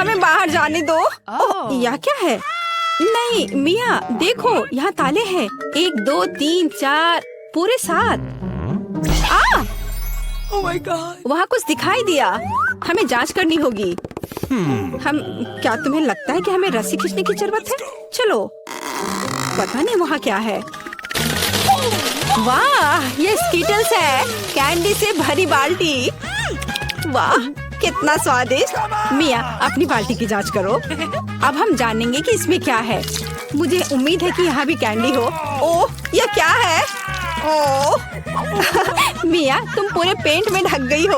हमें बाहर जाने दो। यह क्या है? नहीं मिया, देखो यहाँ ताले हैं। 1 2 3 4 पूरे 7। Oh my God! वहाँ कुछ दिखाई दिया। हमें जांच करनी होगी। हम क्या तुम्हें लगता है कि हमें रस्सी खींचने की जरूरत है? चलो, पता नहीं वहाँ क्या है। वाह, ये स्कीटल्स है, कैंडी से भरी बाल्टी। वाह, कितना स्वादिष्ट। मिया, अपनी बाल्टी की जांच करो। अब हम जानेंगे कि इसमें क्या है। मुझे उम्मीद है कि यहाँ भी कैंडी हो। ओह, यह क्या है? ओह मिया, तुम पूरे पेंट में ढक गई हो।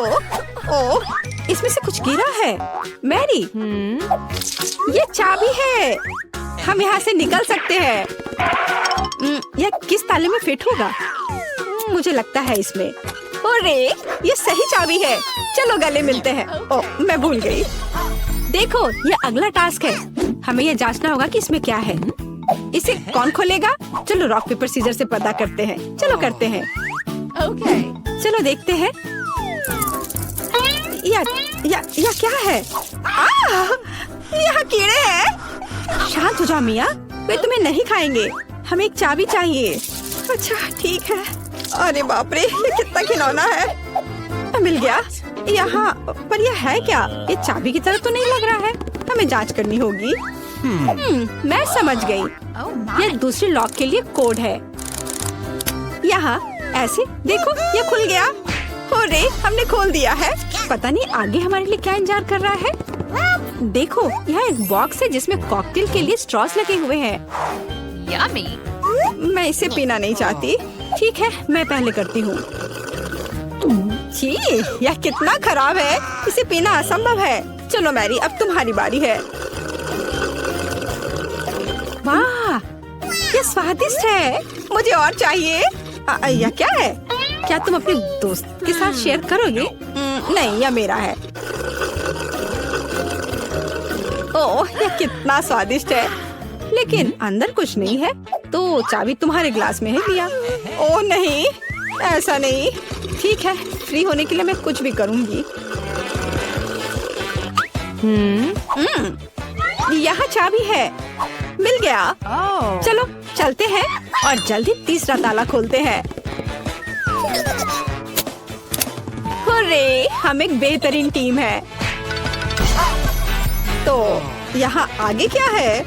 ओह, इसमें से कुछ गिरा है। मैरी, ये चाबी है। हम यहाँ से निकल सकते हैं। यह किस ताले में फिट होगा? मुझे लगता है इसमें। अरे, ये सही चाबी है। चलो गले मिलते हैं। ओह, मैं भूल गई। देखो, ये अगला टास्क है। हमें यह जांचना होगा कि इसमें क्या है। इसे कौन खोलेगा? चलो रॉक पेपर सीजर से पता करते हैं। चलो करते हैं। Okay. चलो देखते हैं। या क्या है? यहाँ कीड़े हैं। शांत हो जाओ मिया, वे तुम्हें नहीं खाएंगे। हमें एक चाबी चाहिए। अच्छा ठीक है। अरे बाप रे, ये कितना खिलौना है। मिल गया। यहाँ पर यह है क्या? ये चाबी की तरह तो नहीं लग रहा है। हमें जांच करनी होगी। मैं समझ गई। यह दूसरे लॉक के लिए कोड है। यहाँ ऐसे देखो, ये खुल गया। अरे, हमने खोल दिया है। पता नहीं आगे हमारे लिए क्या इंतजार कर रहा है। देखो, यहाँ एक बॉक्स है जिसमें कॉकटेल के लिए स्ट्रॉस लगे हुए हैं। Yummy! मैं इसे पीना नहीं चाहती। ठीक है, मैं पहले करती हूँ। छी, यह कितना खराब है। इसे पीना असंभव है। चलो मैरी, अब तुम्हारी बारी है। वाह, ये स्वादिष्ट है। मुझे और चाहिए। यह क्या है? क्या तुम अपने दोस्त के साथ शेयर करोगे? नहीं, यह मेरा है। ओह, यह कितना स्वादिष्ट है। लेकिन अंदर कुछ नहीं है। तो चाबी तुम्हारे ग्लास में है मिया। ओह नहीं, ऐसा नहीं। ठीक है, फ्री होने के लिए मैं कुछ भी करूंगी। यहाँ चाबी है। मिल गया। चलो चलते हैं और जल्दी तीसरा ताला खोलते हैं। अरे, हम एक बेहतरीन टीम है। तो यहाँ आगे क्या है?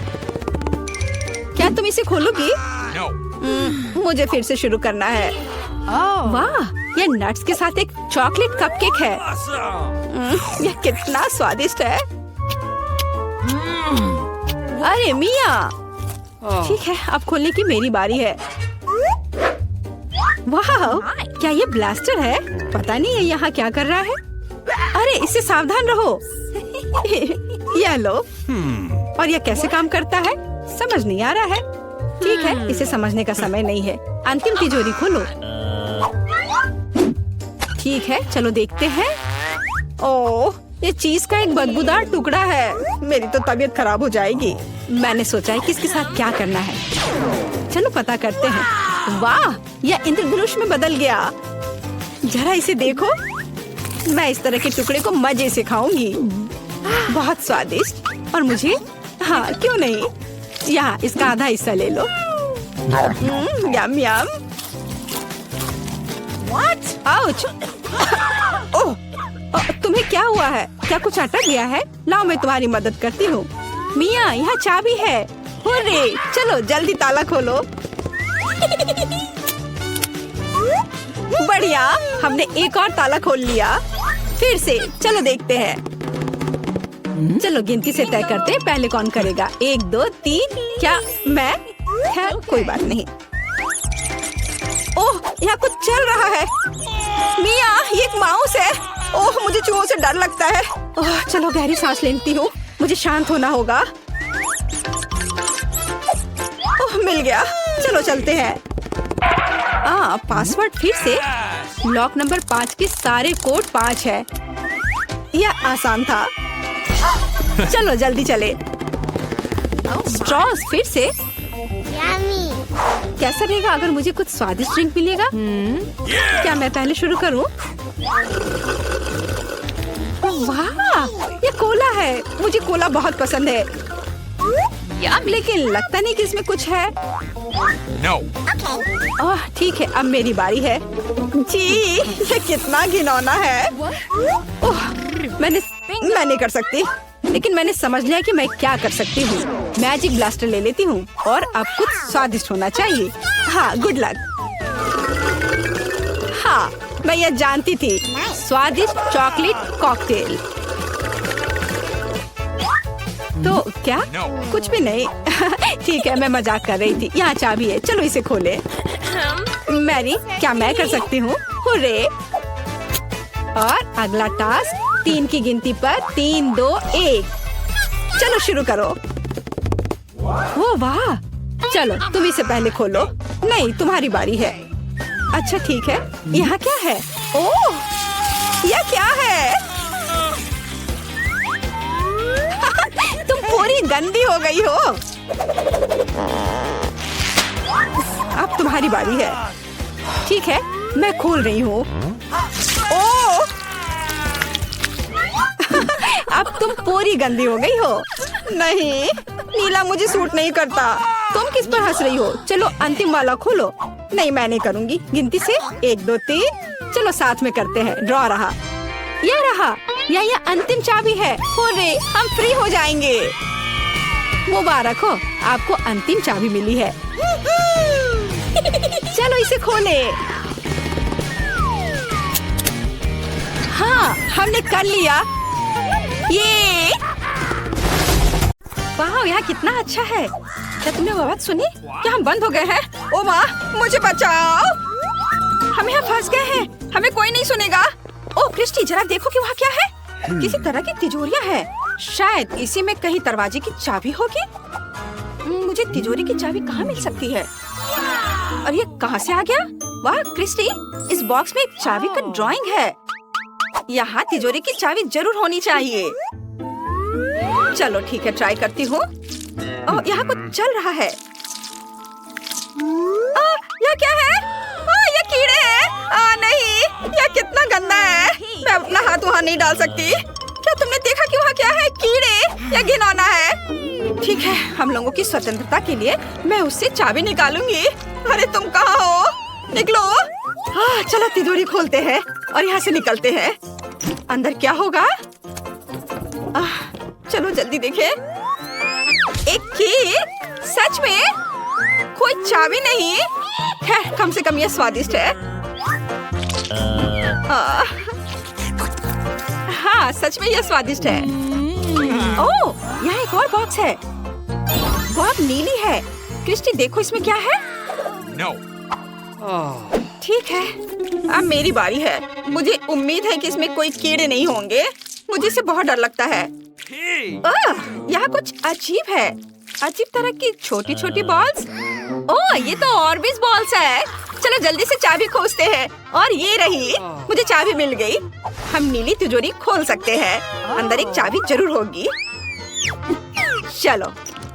क्या तुम इसे खोलोगी? मुझे फिर से शुरू करना है। वाह, यह नट्स के साथ एक चॉकलेट कपकेक है। यह कितना स्वादिष्ट है। अरे मिया, ठीक है, अब खोलने की मेरी बारी है। वाह, क्या ये ब्लास्टर है? पता नहीं ये यहाँ क्या कर रहा है। अरे, इससे सावधान रहो। यह लो। और यह कैसे काम करता है समझ नहीं आ रहा है। ठीक है, इसे समझने का समय नहीं है। अंतिम तिजोरी खोलो। ठीक है, चलो देखते हैं। ओह, ये चीज का एक बदबूदार टुकड़ा है। मेरी तो तबीयत खराब हो जाएगी। मैंने सोचा है कि इसके साथ क्या करना है। चलो पता करते हैं। वाह, यह इंद्रधनुष में बदल गया। जरा इसे देखो। मैं इस तरह के टुकड़े को मजे से खाऊंगी। बहुत स्वादिष्ट। और मुझे, हाँ क्यों नहीं, यहाँ इसका आधा हिस्सा ले लो। यम यम। आउच। ओह, तुम्हें क्या हुआ है? क्या कुछ अटक गया है? लाओ, मैं तुम्हारी मदद करती हूँ। मिया, यहाँ चाबी है। हुर्रे, चलो जल्दी ताला खोलो। बढ़िया, हमने एक और ताला खोल लिया। फिर से चलो देखते हैं। चलो गिनती से तय करते हैं, पहले कौन करेगा। 1 2 3। क्या मैं? खैर कोई बात नहीं। ओह, यहाँ कुछ चल रहा है। मिया, ये एक माउस है। ओह, मुझे चूहों से डर लगता है। ओह, चलो गहरी सांस लेती हूँ। मुझे शांत होना होगा। ओह, मिल गया। चलो चलते हैं। पासवर्ड फिर से। लॉक नंबर 5 के सारे कोड 5 है। यह आसान था। चलो जल्दी चले। स्ट्रॉस फिर से। कैसा रहेगा अगर मुझे कुछ स्वादिष्ट ड्रिंक मिलेगा? क्या मैं पहले शुरू करूं? वाह, ये कोला है। मुझे कोला बहुत पसंद है, Yummy. लेकिन लगता नहीं कि इसमें कुछ है। No. ओह ठीक है, अब मेरी बारी है। जी, ये कितना घिनौना है। ओह, मैं नहीं कर सकती, लेकिन मैंने समझ लिया कि मैं क्या कर सकती हूँ। मैजिक ब्लास्टर ले लेती हूँ और अब कुछ स्वादिष्ट होना चाहिए। हाँ, गुड लक। हाँ, मैं यह जानती थी। स्वादिष्ट चॉकलेट कॉकटेल। तो क्या? No. कुछ भी नहीं। ठीक है, मैं मजाक कर रही थी। यहाँ चाबी है, चलो इसे खोले। मैरी, क्या मैं कर सकती हूँ? हुर्रे! और अगला टास्क 3 की गिनती पर 3, 2, 1। चलो शुरू करो। ओ वाह! चलो तुम इसे पहले खोलो। नहीं, तुम्हारी बारी है। अच्छा ठीक है। यहाँ क्या है? ओह! यह क्या है? तुम पूरी गंदी हो गई हो। अब तुम्हारी बारी है। ठीक है, मैं खोल रही हूँ। ओह! अब तुम पूरी गंदी हो गई हो। नहीं, नीला मुझे सूट नहीं करता। तुम किस पर हंस रही हो? चलो अंतिम वाला खोलो। नहीं, मैं नहीं करूँगी। गिनती से 1, 2, 3। चलो साथ में करते हैं। ड्रॉ रहा। यह रहा। यह अंतिम चाबी है। हुर्रे, हम फ्री हो जाएंगे। मुबारक हो, आपको अंतिम चाबी मिली है। चलो इसे खोले। हाँ, हमने कर लिया। ये वाह, यहाँ कितना अच्छा है। क्या तुमने वो आवाज सुनी? क्या हम बंद हो गए हैं? ओ माँ, मुझे बचाओ। हम यहाँ फंस गए हैं। हमें कोई नहीं सुनेगा। ओ क्रिस्टी, जरा देखो कि वहाँ क्या है। किसी तरह की तिजोरियाँ है। शायद इसी में कहीं दरवाजे की चाबी होगी। मुझे तिजोरी की चाबी कहाँ मिल सकती है? और ये कहाँ से आ गया? वाह क्रिस्टी, इस बॉक्स में एक चाबी का ड्राइंग है। यहाँ तिजोरी की चाबी जरूर होनी चाहिए। चलो ठीक है, ट्राई करती हूँ। ओह, यहाँ कुछ चल रहा है। यह क्या है? यह कीड़े हैं। नहीं, यह कितना गंदा है। मैं अपना हाथ वहाँ नहीं डाल सकती। क्या तुमने देखा कि वहाँ क्या है? कीड़े। यह घिनौना है। ठीक है, हम लोगों की स्वतंत्रता के लिए मैं उससे चाबी निकालूंगी। अरे तुम कहाँ हो? निकलो। हाँ, चलो तिजोरी खोलते हैं और यहाँ से निकलते हैं। अंदर क्या होगा? चलो जल्दी देखें। एक की? सच में? कोई चाबी नहीं? खैर, कम से कम यह स्वादिष्ट है। हाँ, सच में यह स्वादिष्ट है। ओह, यहाँ एक और बॉक्स है। वो अब नीली है। क्रिस्टी, देखो इसमें क्या है? No. ठीक है, अब मेरी बारी है। मुझे उम्मीद है कि इसमें कोई कीड़े नहीं होंगे। मुझे इससे बहुत डर लगता है। यहाँ कुछ अजीब है। अजीब तरह की छोटी छोटी बॉल्स। ओह, ये तो ऑर्बिस बॉल्स है। चलो जल्दी से चाबी खोजते हैं। और ये रही, मुझे चाबी मिल गई। हम नीली तिजोरी खोल सकते हैं। अंदर एक चाबी जरूर होगी। चलो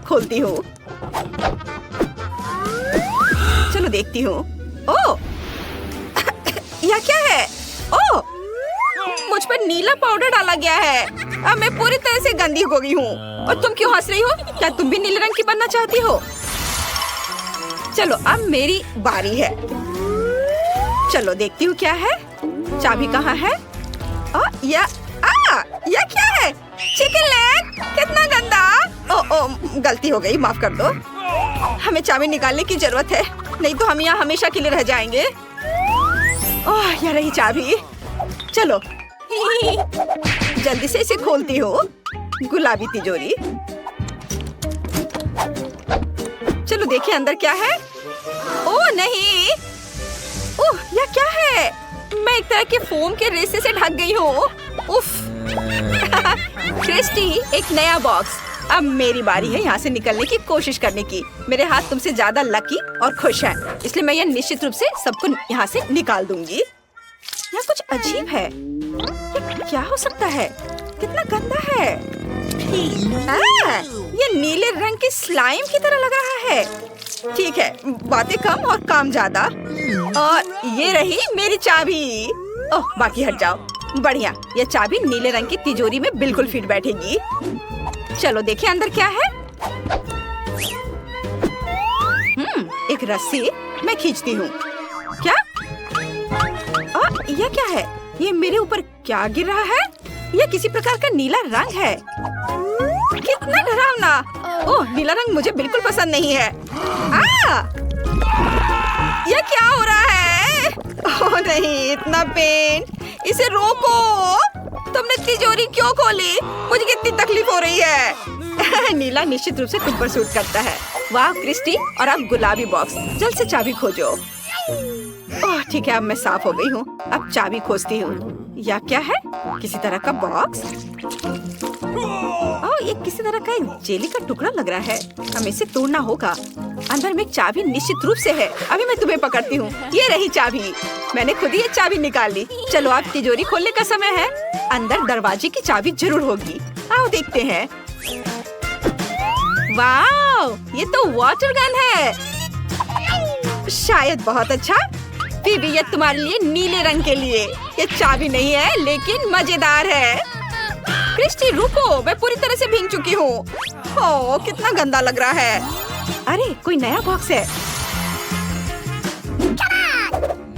खोलती हूँ। चलो देखती हूँ। ओह, यह क्या है? ओह, मुझ पर नीला पाउडर डाला गया है। अब मैं पूरी तरह से गंदी हो गई हूँ। और तुम क्यों हंस रही हो? क्या तुम भी नीले रंग की बनना चाहती हो? चलो अब मेरी बारी है। चलो देखती हूँ क्या है। चाबी कहाँ है? यह क्या है? Chicken leg. कितना गंदा। ओ, गलती हो गई, माफ कर दो। हमें चाबी निकालने की जरूरत है, नहीं तो हम यहाँ हमेशा के लिए रह जाएंगे। ओह, यह रही चाबी। चलो जल्दी से इसे खोलती हूँ। गुलाबी तिजोरी। चलो देखिए अंदर क्या है। ओह नहीं, ओह यह क्या है? मैं एक तरह के फोम के रेसे से ढक गई हूँ। उफ। क्रिस्टी, एक नया बॉक्स। अब मेरी बारी है यहाँ से निकलने की कोशिश करने की। मेरे हाथ तुमसे ज्यादा लकी और खुश हैं, इसलिए मैं यह निश्चित रूप से सबको यहाँ से निकाल दूंगी। यह कुछ अजीब है। ये क्या हो सकता है? कितना गंदा है। ये नीले रंग की स्लाइम की तरह लग रहा है। ठीक है, बातें कम और काम ज्यादा। और ये रही मेरी चाबी। ओह, बाकी हट जाओ। बढ़िया, ये चाबी नीले रंग की तिजोरी में बिल्कुल फिट बैठेगी। चलो देखें अंदर क्या है। एक रस्सी मैं खींचती हूँ। क्या? यह क्या है? ये मेरे ऊपर क्या गिर रहा है? यह किसी प्रकार का नीला रंग है। कितना डरावना! ओह, नीला रंग मुझे बिल्कुल पसंद नहीं है। यह क्या हो रहा है? ओह नहीं, इतना पेन! इसे रोको! तुमने तिजोरी क्यों खोली? मुझे कितनी तकलीफ हो रही है। नीला निश्चित रूप से तुम पर सूट करता है। वाह क्रिस्टी, और अब गुलाबी बॉक्स। जल्द से चाबी खोजो। ओह ठीक है, अब मैं साफ हो गई हूँ। अब चाबी खोजती हूँ। यह क्या है? किसी तरह का बॉक्स। ओह, ये किसी तरह का एक जेली का टुकड़ा लग रहा है। हमें इसे तोड़ना होगा। अंदर में एक चाबी निश्चित रूप से है। अभी मैं तुम्हें पकड़ती हूँ। ये रही चाबी। मैंने खुद ही ये चाबी निकाली। चलो अब तिजोरी खोलने का समय है। अंदर दरवाजे की चाबी जरूर होगी। आओ देखते हैं। वाह, ये तो वाटर गन है। शायद बहुत अच्छा। फिर ये तुम्हारे लिए नीले रंग के लिए। ये चाबी नहीं है लेकिन मजेदार है। क्रिस्टी रुको, मैं पूरी तरह से भीग चुकी हूँ। ओह कितना गंदा लग रहा है। अरे कोई नया बॉक्स है।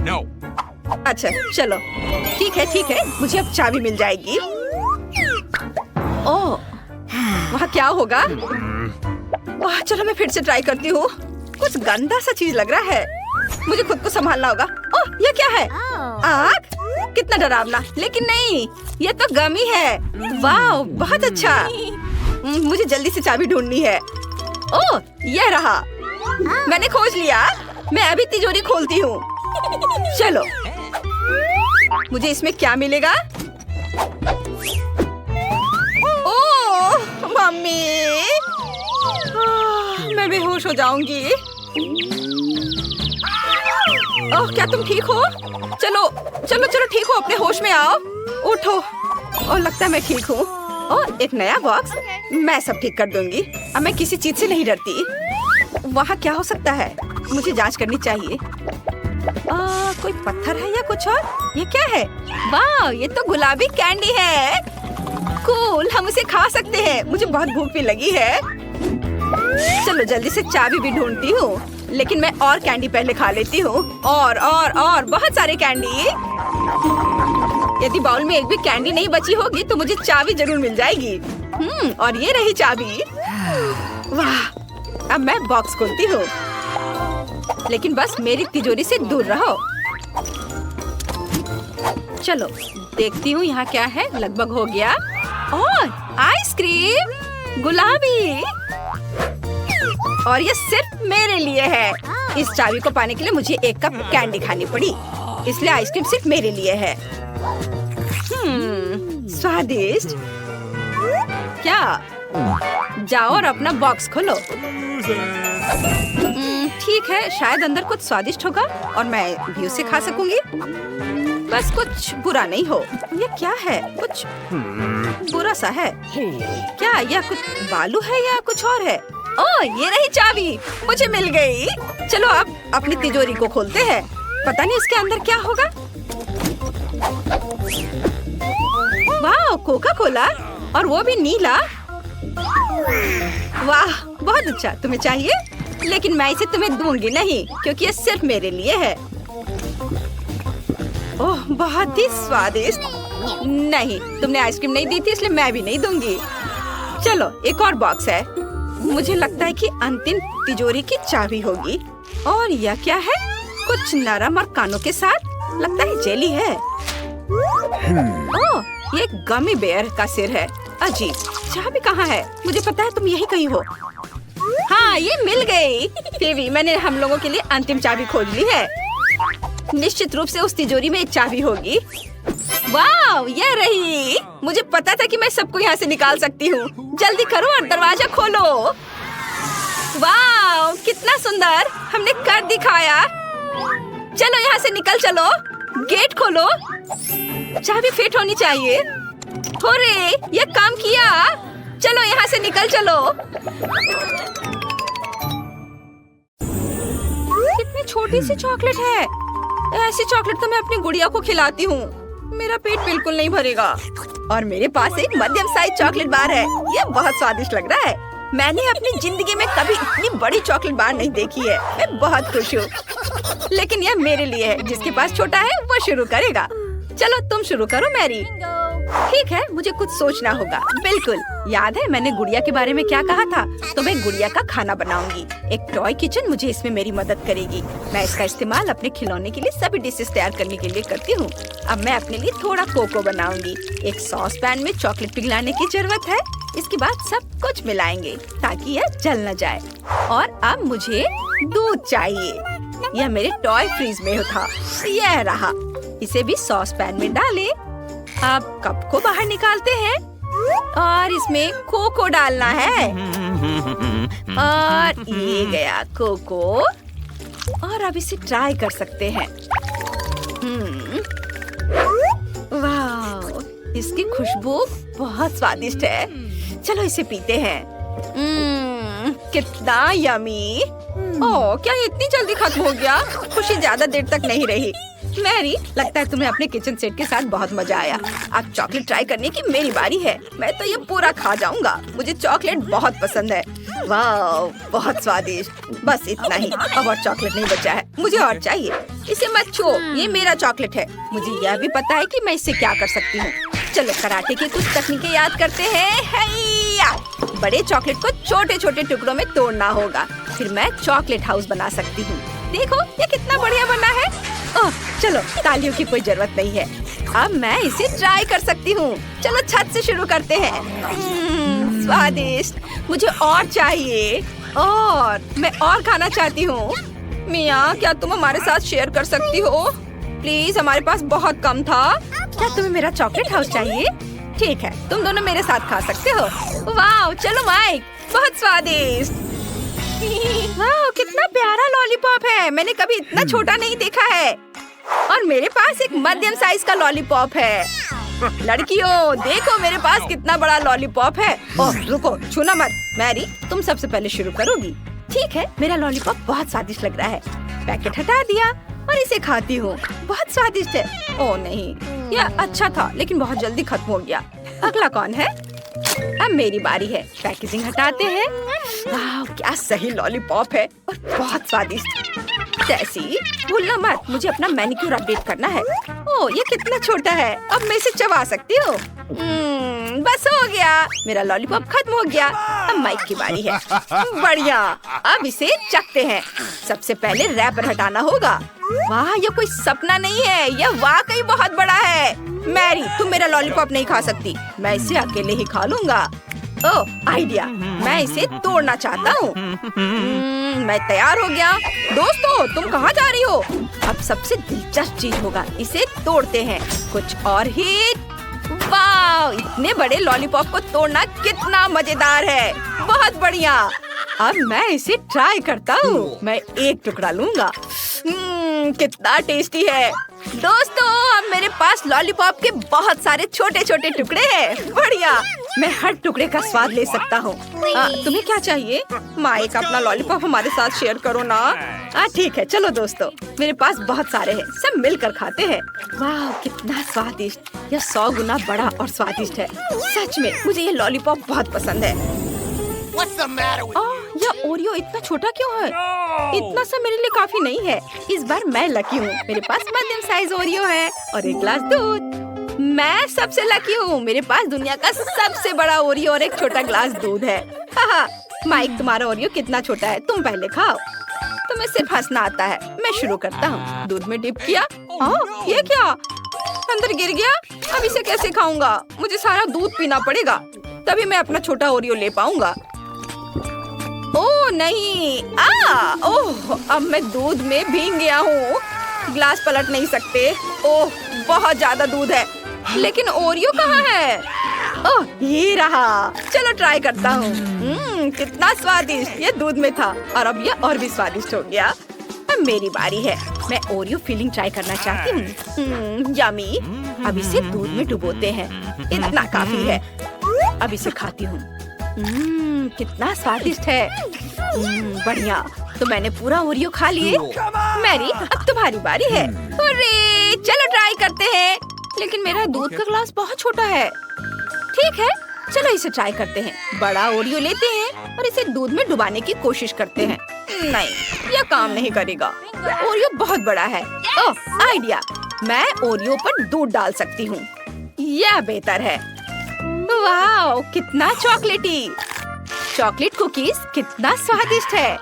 No. अच्छा चलो, ठीक है, मुझे अब चाबी मिल जाएगी। ओह वहाँ क्या होगा? ओह चलो मैं फिर से ट्राई करती हूँ। कुछ गंदा सा चीज लग रहा है। मुझे खुद को संभालना होगा। ओह ये क्या है? आग? कितना डरावना। लेकिन नहीं, ये तो गमी है। वाह बहुत अच्छा। मुझे जल्दी से चाबी ढूंढनी है। ओह ये रहा, मैंने खोज लिया। मैं अभी तिजोरी खोलती हूँ। चलो, मुझे इसमें क्या मिलेगा? ओह मम्मी, मैं बेहोश हो जाऊंगी। ओह क्या तुम ठीक हो? चलो चलो चलो ठीक हो, अपने होश में आओ। उठो। ओह लगता है मैं ठीक हूँ। ओह एक नया बॉक्स। मैं सब ठीक कर दूंगी। अब मैं किसी चीज से नहीं डरती। वहाँ क्या हो सकता है? मुझे जांच करनी चाहिए। कोई पत्थर है या कुछ और? ये क्या है? वाह ये तो गुलाबी कैंडी है। कूल, हम उसे खा सकते हैं। मुझे बहुत भूख भी लगी है। चलो जल्दी से चाबी भी ढूंढती हूँ, लेकिन मैं और कैंडी पहले खा लेती हूँ। और बहुत सारे कैंडी। यदि बाउल में एक भी कैंडी नहीं बची होगी तो मुझे चाबी जरूर मिल जाएगी। और ये रही चाबी। वाह, अब मैं बॉक्स खोलती हूँ, लेकिन बस मेरी तिजोरी से दूर रहो। चलो देखती हूँ यहाँ क्या है। लगभग हो गया। और आइसक्रीम गुलाबी, और ये सिर्फ मेरे लिए है। इस चाबी को पाने के लिए मुझे एक कप कैंडी खानी पड़ी, इसलिए आइसक्रीम सिर्फ मेरे लिए है। स्वादिष्ट। क्या? जाओ और अपना बॉक्स खोलो। ठीक है, शायद अंदर कुछ स्वादिष्ट होगा और मैं भी उसे खा सकूंगी। बस कुछ बुरा नहीं हो। ये क्या है? कुछ बुरा सा है। क्या यह कुछ बालू है या कुछ और है? ओह ये रही चाबी, मुझे मिल गई। चलो अब अपनी तिजोरी को खोलते हैं। पता नहीं इसके अंदर क्या होगा। वाह कोका कोला, और वो भी नीला। वाह बहुत अच्छा। तुम्हें चाहिए? लेकिन मैं इसे तुम्हें दूंगी नहीं, क्योंकि ये सिर्फ मेरे लिए है। ओह बहुत ही स्वादिष्ट। नहीं, तुमने आइसक्रीम नहीं दी थी, इसलिए मैं भी नहीं दूंगी। चलो एक और बॉक्स है। मुझे लगता है कि अंतिम तिजोरी की चाबी होगी। और यह क्या है? कुछ नरम और कानों के साथ। लगता है जेली है। ओह ये गमी बेयर का सिर है। अजीब। चाबी कहाँ है? मुझे पता है तुम यही कहीं हो। हाँ ये मिल गई। फिर मैंने हम लोगों के लिए अंतिम चाबी खोज ली है। निश्चित रूप से उस तिजोरी में एक चाबी होगी। वाह ये रही। मुझे पता था कि मैं सबको यहाँ से निकाल सकती हूँ। जल्दी करो और दरवाजा खोलो। वाह कितना सुंदर, हमने कर दिखाया। चलो यहाँ से निकल चलो। गेट खोलो। चाबी फिट होनी चाहिए। होरे ये काम किया। चलो यहाँ से निकल चलो। कितनी छोटी सी चॉकलेट है। ऐसी चॉकलेट तो मैं अपनी गुड़िया को खिलाती हूँ। मेरा पेट बिल्कुल नहीं भरेगा। और मेरे पास एक मध्यम साइज चॉकलेट बार है। ये बहुत स्वादिष्ट लग रहा है। मैंने अपनी जिंदगी में कभी इतनी बड़ी चॉकलेट बार नहीं देखी है। मैं बहुत खुश हूँ। लेकिन यह मेरे लिए है। जिसके पास छोटा है वो शुरू करेगा। चलो तुम शुरू करो मैरी। ठीक है, मुझे कुछ सोचना होगा। बिल्कुल, याद है मैंने गुड़िया के बारे में क्या कहा था? तो मैं गुड़िया का खाना बनाऊंगी। एक टॉय किचन मुझे इसमें मेरी मदद करेगी। मैं इसका इस्तेमाल अपने खिलौने के लिए सभी डिशेस तैयार करने के लिए करती हूँ। अब मैं अपने लिए थोड़ा कोको बनाऊंगी। एक सॉस पैन में चॉकलेट पिघलाने की जरूरत है। इसके बाद सब कुछ मिलाएंगे ताकि यह जल न जाए। और अब मुझे दूध चाहिए। यह मेरे टॉय फ्रीज में था। यह रहा। इसे भी सॉस पैन में डालें। अब कप को बाहर निकालते हैं और इसमें कोको डालना है। और ये गया कोको। और अब इसे ट्राई कर सकते हैं। वाह, इसकी खुशबू बहुत स्वादिष्ट है। चलो इसे पीते हैं। कितना यमी। ओह, क्या ये इतनी जल्दी खत्म हो गया? खुशी ज्यादा देर तक नहीं रही। मैरी, लगता है तुम्हें अपने किचन सेट के साथ बहुत मजा आया। अब चॉकलेट ट्राई करने की मेरी बारी है। मैं तो ये पूरा खा जाऊंगा। मुझे चॉकलेट बहुत पसंद है। वाह, बहुत स्वादिष्ट। बस इतना ही। अब और चॉकलेट नहीं बचा है। मुझे और चाहिए। इसे मत छो, ये मेरा चॉकलेट है। मुझे यह भी पता है कि मैं इससे क्या कर सकती हूँ। चलो कराटे की कुछ तकनीकें याद करते हैं। हैया! बड़े चॉकलेट को छोटे छोटे टुकड़ों में तोड़ना होगा। फिर मैं चॉकलेट हाउस बना सकती हूँ। देखो ये कितना बढ़िया बना है। ओह, चलो तालियों की कोई जरूरत नहीं है। अब मैं इसे ट्राई कर सकती हूँ। चलो छत से शुरू करते हैं। स्वादिष्ट। मुझे और चाहिए। और मैं और खाना चाहती हूँ। मिया, क्या तुम हमारे साथ शेयर कर सकती हो? प्लीज, हमारे पास बहुत कम था। क्या तुम्हें मेरा चॉकलेट हाउस चाहिए? ठीक है, तुम दोनों मेरे साथ खा सकते हो। वाह, चलो माइक, बहुत स्वादिष्ट। वाह, कितना प्यारा लॉलीपॉप है। मैंने कभी इतना छोटा नहीं देखा है। और मेरे पास एक मध्यम साइज का लॉलीपॉप है। लड़कियों, देखो मेरे पास कितना बड़ा लॉलीपॉप है। ओह, रुको, छूना मत। मैरी, तुम सबसे पहले शुरू करोगी। ठीक है, मेरा लॉलीपॉप बहुत स्वादिष्ट लग रहा है। पैकेट हटा दिया और इसे खाती हूँ। बहुत स्वादिष्ट है। ओह नहीं, यह अच्छा था लेकिन बहुत जल्दी खत्म हो गया। अगला कौन है? अब मेरी बारी है। पैकेजिंग हटाते हैं। वाह, क्या सही लॉलीपॉप है और बहुत स्वादिष्ट। जैसी, भूलना मत, मुझे अपना मैनिक्योर अपडेट करना है। ओह, ये कितना छोटा है। अब मैं इसे चबा सकती हूँ। बस हो गया, मेरा लॉलीपॉप खत्म हो गया। अब माइक की बारी है। बढ़िया, अब इसे चखते हैं। सबसे पहले रैपर हटाना होगा। वाह, ये कोई सपना नहीं है, यह वाकई बहुत बड़ा है। मैरी, तुम मेरा लॉलीपॉप नहीं खा सकती। मैं इसे अकेले ही खा लूंगा। ओह, आइडिया, मैं इसे तोड़ना चाहता हूँ। मैं तैयार हो गया। दोस्तों, तुम कहाँ जा रही हो? अब सबसे दिलचस्प चीज होगा, इसे तोड़ते हैं। कुछ और हिट। वाह, इतने बड़े लॉलीपॉप को तोड़ना कितना मजेदार है। बहुत बढ़िया। अब मैं इसे ट्राई करता हूँ। मैं एक टुकड़ा लूंगा। कितना टेस्टी है। दोस्तों, अब मेरे पास लॉलीपॉप के बहुत सारे छोटे छोटे टुकड़े हैं। बढ़िया, मैं हर टुकड़े का स्वाद ले सकता हूँ। तुम्हें क्या चाहिए? माइक, अपना लॉलीपॉप हमारे साथ शेयर करो ना। ठीक है, चलो दोस्तों, मेरे पास बहुत सारे हैं। सब मिलकर खाते हैं। वाह, कितना स्वादिष्ट। यह 100 गुना बड़ा और स्वादिष्ट है। सच में मुझे ये लॉलीपॉप बहुत पसंद है। यह ओरियो इतना छोटा क्यों है? इतना सा मेरे लिए काफी नहीं है। इस बार मैं लकी हूँ। मेरे पास मध्यम साइज ओरियो है और एक ग्लास दूध। मैं सबसे लकी हूँ। मेरे पास दुनिया का सबसे बड़ा ओरियो और एक छोटा ग्लास दूध है। माइक, तुम्हारा ओरियो कितना छोटा है? तुम पहले खाओ। तुम्हें सिर्फ हंसना आता है। मैं शुरू करता हूँ। दूध में डिप किया। ये क्या? अंदर गिर गया। अब इसे कैसे खाऊंगा? मुझे सारा दूध पीना पड़ेगा, तभी मैं अपना छोटा ओरियो ले पाऊंगा। ओह नहीं, ओह, अब मैं दूध में भीग गया हूँ। ग्लास पलट नहीं सकते। ओह, बहुत ज्यादा दूध है। लेकिन ओरियो कहाँ है? ओह, ये रहा। चलो ट्राई करता हूँ। कितना स्वादिष्ट। ये दूध में था और अब ये और भी स्वादिष्ट हो गया। अब मेरी बारी है। मैं ओरियो फिलिंग ट्राई करना चाहती हूँ। यमी। अब इसे दूध में डुबोते हैं। इतना काफी है। अब इसे खाती हूँ। कितना स्वादिष्ट है। बढ़िया, तो मैंने पूरा ओरियो खा लिए। मैरी, अब तुम्हारी बारी है। अरे, चलो ट्राई करते हैं। लेकिन मेरा दूध का ग्लास बहुत छोटा है। ठीक है, चलो इसे ट्राई करते हैं। बड़ा ओरियो लेते हैं और इसे दूध में डुबाने की कोशिश करते हैं। नहीं, यह काम नहीं करेगा। ओरियो बहुत बड़ा है। ओह, आइडिया! मैं ओरियो पर दूध डाल सकती हूँ। यह बेहतर है। वाह, कितना चॉकलेटी! चॉकलेट कुकीज कितना स्वादिष्ट है।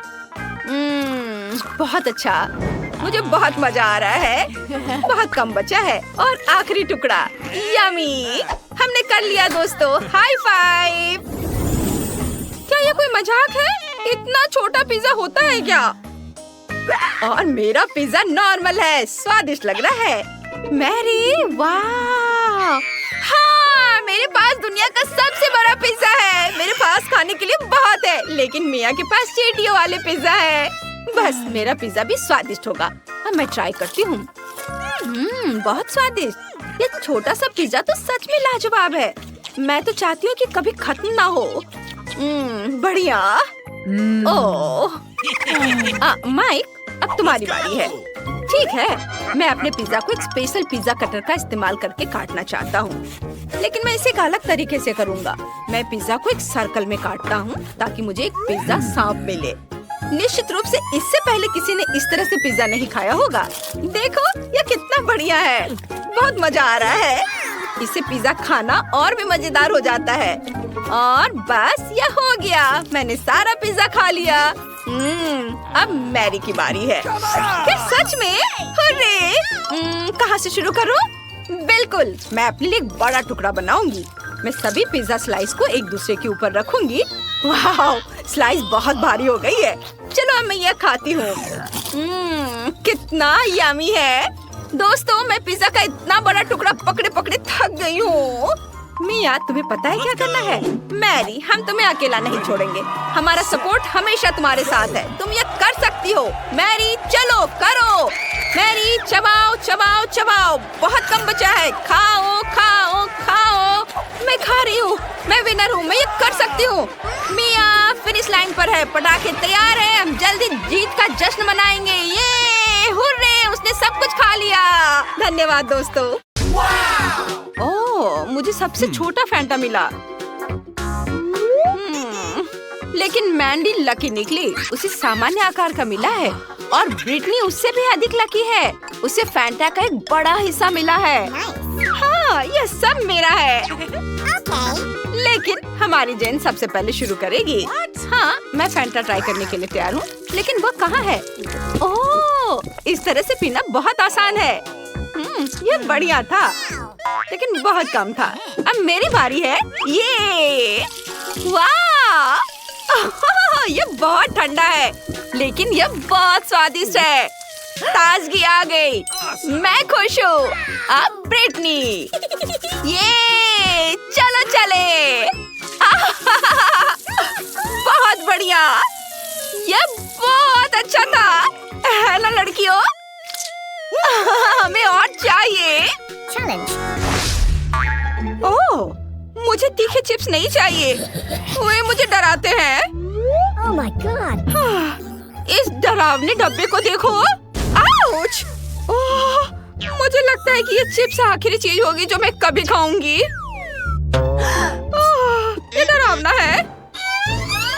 बहुत अच्छा। मुझे बहुत मजा आ रहा है। बहुत कम बचा है और आखिरी टुकड़ा। यमी! हमने कर लिया दोस्तों। High five! क्या यह कोई मजाक है? इतना छोटा पिज्जा होता है क्या? और मेरा पिज्जा नॉर्मल है। स्वादिष्ट लग रहा है। मैरी, वाह! हाँ, मेरे पास दुनिया का सबसे बड़ा पिज्जा है। मेरे पास खाने के लिए बहुत है, लेकिन मिया के पास चीटियों वाले पिज्जा है। बस मेरा पिज्जा भी स्वादिष्ट होगा। अब मैं ट्राई करती हूँ। बहुत स्वादिष्ट। ये छोटा सा पिज्जा तो सच में लाजवाब है। मैं तो चाहती हूँ कि कभी खत्म ना हो। बढ़िया। ओह, माइक, अब तुम्हारी बारी है। ठीक है, मैं अपने पिज्जा को एक स्पेशल पिज्जा कटर का इस्तेमाल करके काटना चाहता हूँ, लेकिन मैं इसे एक अलग तरीके से करूँगा। मैं पिज्जा को एक सर्कल में काटता हूँ ताकि मुझे एक पिज्जा सांप मिले। निश्चित रूप से इससे पहले किसी ने इस तरह से पिज्जा नहीं खाया होगा। देखो, यह कितना बढ़िया है। बहुत मजा आ रहा है। इससे पिज्जा खाना और भी मजेदार हो जाता है। और बस यह हो गया। मैंने सारा पिज्जा खा लिया। अब मैरी की बारी है। क्या सच में? हुर्रे! कहाँ से शुरू करूँ? बिल्कुल, मैं अपने लिए एक बड़ा टुकड़ा बनाऊंगी। मैं सभी पिज्जा स्लाइस को एक दूसरे के ऊपर रखूंगी। वाह, स्लाइस बहुत भारी हो गई है। चलो अब मैं यह खाती हूँ। कितना यमी है। दोस्तों, मैं पिज्जा का इतना बड़ा टुकड़ा पकड़े पकड़े थक गई हूँ। मिया, तुम्हें पता है क्या करना है? मैरी, हम तुम्हें अकेला नहीं छोड़ेंगे। हमारा सपोर्ट हमेशा तुम्हारे साथ है। तुम ये कर सकती हो। मैरी, चलो करो। मैरी, चबाओ चबाओ चबाओ। बहुत कम बचा है। खाओ खाओ खाओ। मैं खा रही हूँ। मैं विनर हूँ। मैं ये कर सकती हूँ। मिया फिनिश लाइन पर है। पटाखे तैयार हैं। हम जल्दी जीत का जश्न मनाएंगे। ये हुर्रे! उसने सब कुछ खा लिया। धन्यवाद दोस्तों। ओह, मुझे सबसे छोटा फैंटा मिला। लेकिन मैंडी लकी निकली। उसे सामान्य आकार का मिला है और ब्रिटनी उससे भी अधिक लकी है। उसे फैंटा का एक बड़ा हिस्सा मिला है। हाँ, यह सब मेरा है। लेकिन हमारी जेन सबसे पहले शुरू करेगी। हाँ, मैं फैंटा ट्राई करने के लिए तैयार हूँ, लेकिन वो कहाँ है? ओह, इस तरह से पीना बहुत आसान है। ये बढ़िया था, लेकिन बहुत कम था। अब मेरी बारी है। ये वाह! ये बहुत ठंडा है, लेकिन ये बहुत स्वादिष्ट है। ताजगी आ गई। मैं खुश हूँ। अब ब्रिटनी, ये चलो चले। बहुत बढ़िया। ये बहुत अच्छा था, है ना लड़कियों? हमें और चाहिए। ओह, मुझे तीखे चिप्स नहीं चाहिए। वे मुझे डराते हैं। Oh my God! इस डरावने डब्बे को देखो। आउच! ओह, मुझे लगता है कि ये चिप्स आखिरी चीज होगी जो मैं कभी खाऊंगी। ये डरावना है।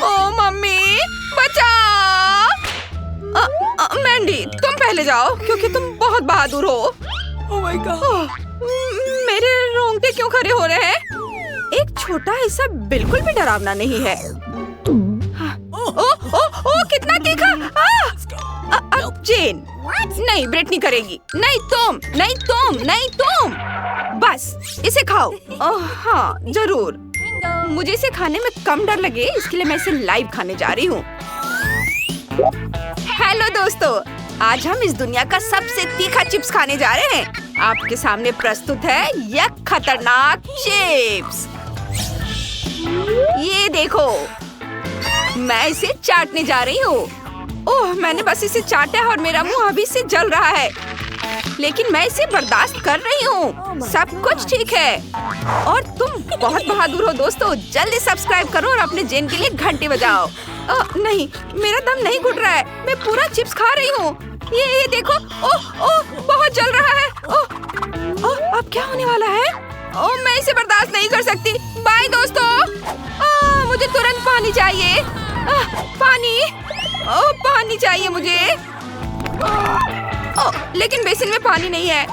ओह मम्मी, बचाओ! मैंडी, तुम पहले जाओ क्योंकि तुम बहुत बहादुर हो। Oh my God! मेरे रोंगटे क्यों खड़े हो रहे हैं? एक छोटा हिस्सा बिल्कुल भी डरावना नहीं है। ओह, कितना तीखा! अब जेन, नहीं, ब्रिटनी करेगी। नहीं तुम, नहीं तुम, नहीं तुम। बस इसे खाओ। हाँ, जरूर। मुझे इसे खाने में कम डर लगे, इसके लिए मैं इसे लाइव खाने जा रही हूँ। हेलो दोस्तों, आज हम इस दुनिया का सबसे तीखा चिप्स खाने जा रहे हैं। आपके सामने प्रस्तुत है यह खतरनाक चिप्स। ये देखो, मैं इसे चाटने जा रही हूँ। ओह, मैंने बस इसे चाटा है और मेरा मुंह अभी से जल रहा है, लेकिन मैं इसे बर्दाश्त कर रही हूँ। सब कुछ ठीक है। और तुम बहुत बहादुर हो दोस्तों। जल्दी सब्सक्राइब करो और अपने जेन के लिए घंटी बजाओ। नहीं, मेरा दम नहीं घुट रहा है। मैं पूरा चिप्स खा रही हूँ। ये देखो, ओह ओह बहुत जल रहा है। ओह ओह अब क्या होने वाला है? ओह मैं इसे बर्दाश्त नहीं कर सकती। बाय दोस्तों। मुझे तुरंत पानी चाहिए। पानी, ओह पानी चाहिए मुझे। लेकिन बेसिन में पानी नहीं है।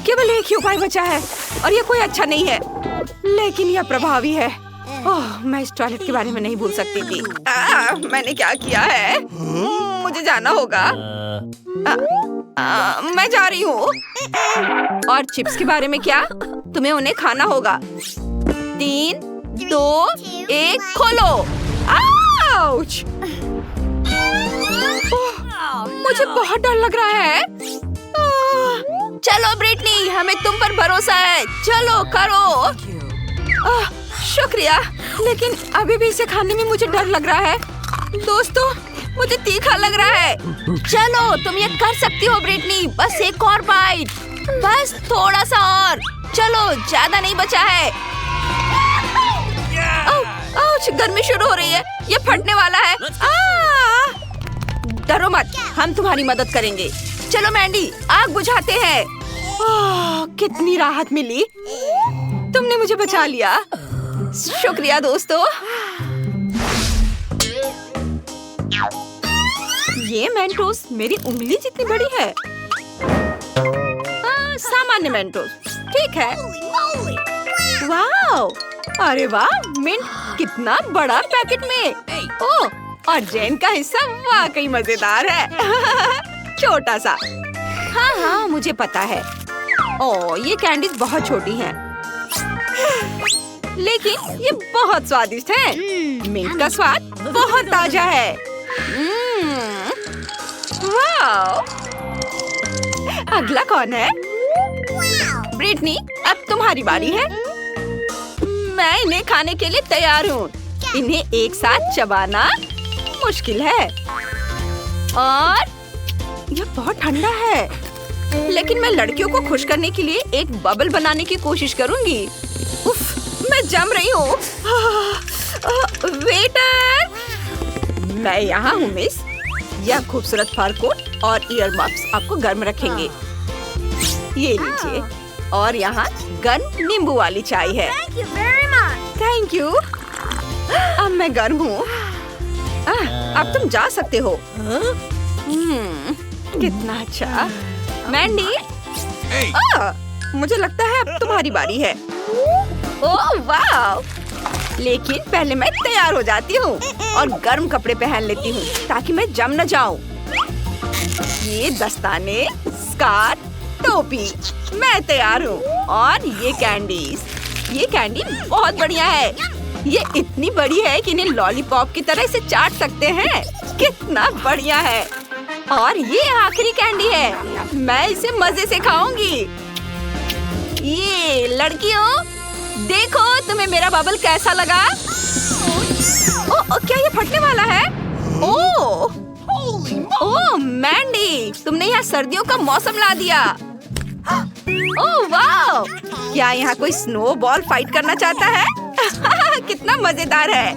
केवल एक ही उपाय बचा है और ये कोई अच्छा नहीं है, लेकिन यह प्रभावी है। ओह मैं इस टॉयलेट के बारे में नहीं भूल सकती थी। मैंने क्या किया है? मुझे जाना होगा। मैं जा रही हूँ। और चिप्स के बारे में क्या? तुम्हें उन्हें खाना होगा। 3, 2, 1 खोलो। आउच! मुझे बहुत डर लग रहा है। चलो ब्रिटनी, हमें तुम पर भरोसा है। चलो करो। शुक्रिया, लेकिन अभी भी इसे खाने में मुझे डर लग रहा है। दोस्तों मुझे तीखा लग रहा है। चलो तुम ये कर सकती हो ब्रिटनी, बस एक और बाइट, बस थोड़ा सा और। चलो ज्यादा नहीं बचा है। गर्मी शुरू हो रही है, ये फटने वाला है। डरो मत, हम तुम्हारी मदद करेंगे। चलो मैंडी, आग बुझाते हैं। कितनी राहत मिली, तुमने मुझे बचा लिया। शुक्रिया दोस्तों। ये मेंटोस मेरी उंगली जितनी बड़ी है। सामान्य मेंटोस ठीक है। वाओ, अरे वाह, मिंट कितना बड़ा पैकेट में। ओह, और जैन का हिस्सा वाकई मजेदार है। छोटा सा। हाँ मुझे पता है। ओह ये कैंडीज बहुत छोटी हैं, लेकिन ये बहुत स्वादिष्ट है। मिंट का स्वाद बहुत ताजा है। वाओ, अगला कौन है? ब्रिटनी, अब तुम्हारी बारी है। मैं इन्हें खाने के लिए तैयार हूँ। इन्हें एक साथ चबाना मुश्किल है और यह बहुत ठंडा है, लेकिन मैं लड़कियों को खुश करने के लिए एक बबल बनाने की कोशिश करूंगी। उफ, मैं जम रही हूँ। वेटर, मैं यहाँ हूँ मिस। यह खूबसूरत फर कोट और ईयर मफ्स आपको गर्म रखेंगे। ये लीजिए, और यहाँ गर्म नींबू वाली चाय है। Thank you. अब मैं गर्म हूँ। अब तुम जा सकते हो। कितना अच्छा। मैंडी, मुझे लगता है अब तुम्हारी बारी है। ओह वाह, लेकिन पहले मैं तैयार हो जाती हूँ और गर्म कपड़े पहन लेती हूँ ताकि मैं जम न जाऊँ। ये दस्ताने, स्कार्फ, टोपी, मैं तैयार हूँ। और ये कैंडी बहुत बढ़िया है। ये इतनी बड़ी है कि इन्हें लॉलीपॉप की तरह इसे चाट सकते हैं। कितना बढ़िया है। और ये आखिरी कैंडी है, मैं इसे मजे से खाऊंगी। ये लड़कियों, देखो तुम्हें मेरा बबल कैसा लगा? क्या ये फटने वाला है? ओह मैंडी, तुमने यहाँ सर्दियों का मौसम ला दिया। ओह वाह, क्या यहाँ कोई स्नोबॉल फाइट करना चाहता है? कितना मजेदार है।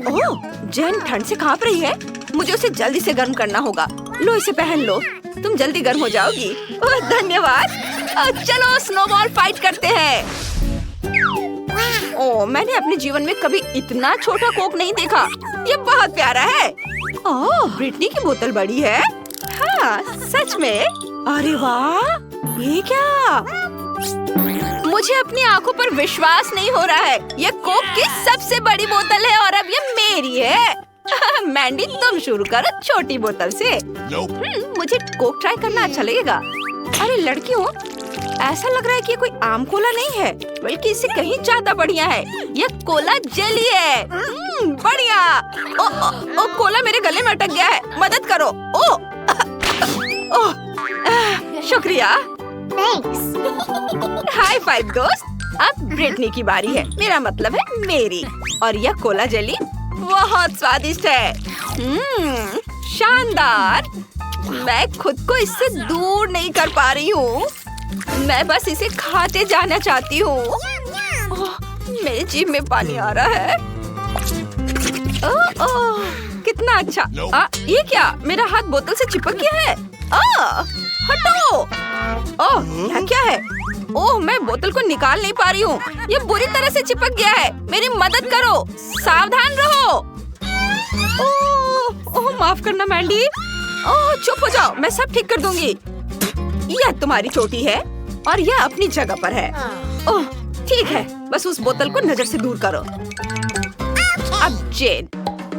ओह, जेन ठंड से कांप रही है। मुझे उसे जल्दी से गर्म करना होगा। लो इसे पहन लो, तुम जल्दी गर्म हो जाओगी। ओह धन्यवाद। चलो स्नोबॉल फाइट करते हैं। ओह, मैंने अपने जीवन में कभी इतना छोटा कोक नहीं देखा। ये बहुत प्यारा है। ओह, ब्रिटनी की बोतल बड़ी है। हाँ सच में। अरे वाह, ये क्या? मुझे अपनी आंखों पर विश्वास नहीं हो रहा है। ये कोक की सबसे बड़ी बोतल है और अब ये मेरी है। मैंडी, तुम शुरू करो छोटी बोतल से। मुझे कोक ट्राई करना अच्छा लगेगा। अरे लड़कियों, ऐसा लग रहा है कि ये कोई आम कोला नहीं है, बल्कि इससे कहीं ज्यादा बढ़िया है। यह कोला जेली है। बढ़िया। ओ, कोला मेरे गले में अटक गया है, मदद करो। शुक्रिया। हाई फाइव दोस्त। अब ब्रिटनी की बारी है, मेरा मतलब है मेरी। और यह कोला जेली बहुत स्वादिष्ट है। शानदार। मैं खुद को इससे दूर नहीं कर पा रही हूँ। मैं बस इसे खाते जाना चाहती हूँ। मेरे जीभ में पानी आ रहा है। कितना अच्छा। ये क्या, मेरा हाथ बोतल से चिपक गया है। हटो। ओह, क्या है? ओह, मैं बोतल को निकाल नहीं पा रही हूँ। ये बुरी तरह से चिपक गया है। मेरी मदद करो, सावधान रहो। ओह, माफ करना मैंडी। ओह, चुप हो जाओ, मैं सब ठीक कर दूंगी। यह तुम्हारी चोटी है और यह अपनी जगह पर है। ओह, ठीक है, बस उस बोतल को नजर से दूर करो। अब जेन,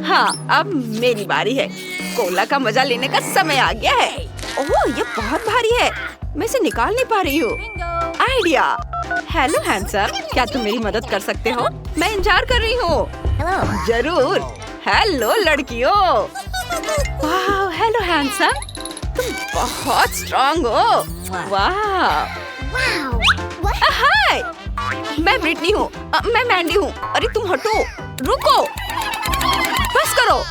हाँ, अब मेरी बारी है। कोला का मजा लेने का समय आ गया है। ओह, ये बहुत भारी है, मैं इसे निकाल नहीं पा रही हूँ। आइडिया। हेलो हैंडसम, क्या तुम मेरी मदद कर सकते हो? मैं इंतजार कर रही हूँ। Hello. जरूर। हेलो लड़कियों। वाह, हेलो हैंडसम, तुम बहुत स्ट्रॉन्ग हो। वाह। Wow. What? हाय, मैं ब्रिटनी हूँ। मैं मैंडी हूँ। अरे तुम हटो, रुको, बस करो।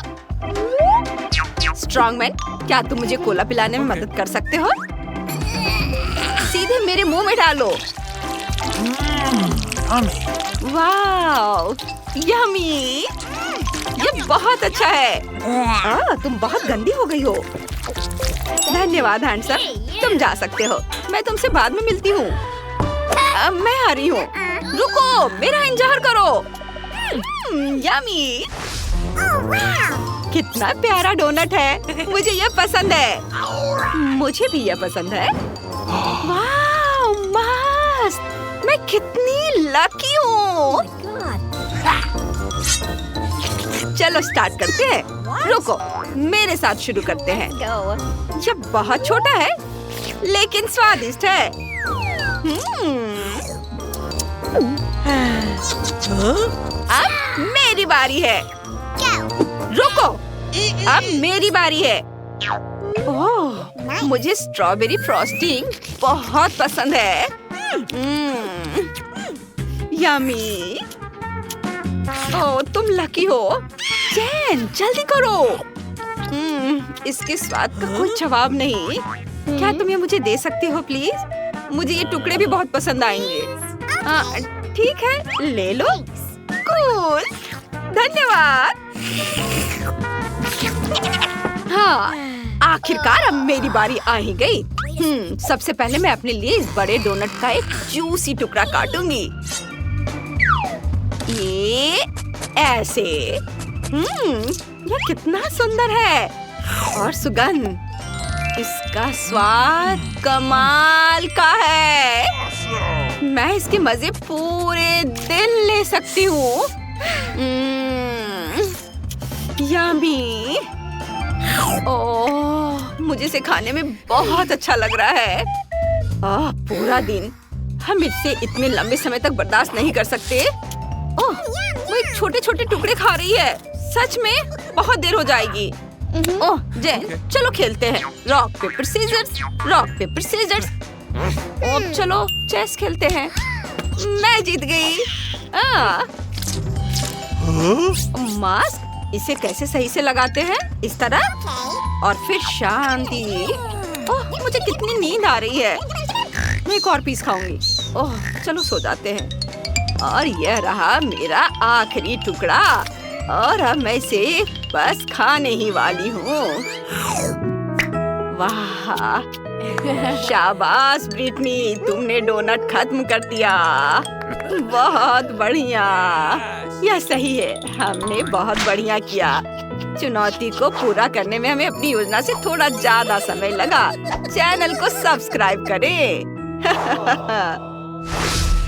स्ट्रॉन्गमैन, क्या तुम मुझे कोला पिलाने में मदद कर सकते हो? सीधे मेरे मुंह में डालो। वाह, यम्मी। ये बहुत अच्छा है। तुम बहुत गंदी हो गई हो। धन्यवाद हैंडसम, तुम जा सकते हो। मैं तुमसे बाद में मिलती हूँ। मैं आ रही हूँ। रुको, मेरा इंतजार करो। यम्मी। कितना प्यारा डोनट है, मुझे ये पसंद है। मुझे भी ये पसंद है। वाह, मस्त। मैं कितनी लकी हूँ। चलो स्टार्ट करते हैं। रुको, मेरे साथ शुरू करते हैं। ये बहुत छोटा है लेकिन स्वादिष्ट है। अब मेरी बारी है। रुको, अब मेरी बारी है। ओह, मुझे स्ट्रॉबेरी फ्रॉस्टिंग बहुत पसंद है। यम्मी। ओह, तुम लकी हो। जेन, जल्दी करो। इसके स्वाद का कोई जवाब नहीं। क्या तुम ये मुझे दे सकती हो प्लीज? मुझे ये टुकड़े भी बहुत पसंद आएंगे। ठीक है, ले लो। कूल, धन्यवाद। हाँ, आखिरकार अब मेरी बारी आ ही गई। सबसे पहले मैं अपने लिए इस बड़े डोनट का एक जूसी टुकड़ा काटूंगी। ये ऐसे। यह कितना सुंदर है और सुगंध। इसका स्वाद कमाल का है। मैं इसके मजे पूरे दिन ले सकती हूँ। यम्मी। ओह, मुझे इसे खाने में बहुत अच्छा लग रहा है। पूरा दिन हम इससे इतने लंबे समय तक बर्दाश्त नहीं कर सकते। ओह, वो एक छोटे छोटे टुकड़े खा रही है। सच में बहुत देर हो जाएगी। ओह जेन, चलो खेलते हैं। Rock paper scissors, rock paper scissors. अब चलो चेस खेलते हैं। मैं जीत गई। मास्क, इसे कैसे सही से लगाते हैं? इस तरह और फिर शांति। ओह, मुझे कितनी नींद आ रही है। मैं एक और पीस खाऊंगी। ओह, चलो सो जाते हैं। और यह रहा मेरा आखिरी टुकड़ा और अब मैं इसे बस खाने ही वाली हूँ। वाह, शाबाश ब्रिटनी, तुमने डोनट खत्म कर दिया। बहुत बढ़िया। यह सही है, हमने बहुत बढ़िया किया। चुनौती को पूरा करने में हमें अपनी योजना से थोड़ा ज्यादा समय लगा। चैनल को सब्सक्राइब करें।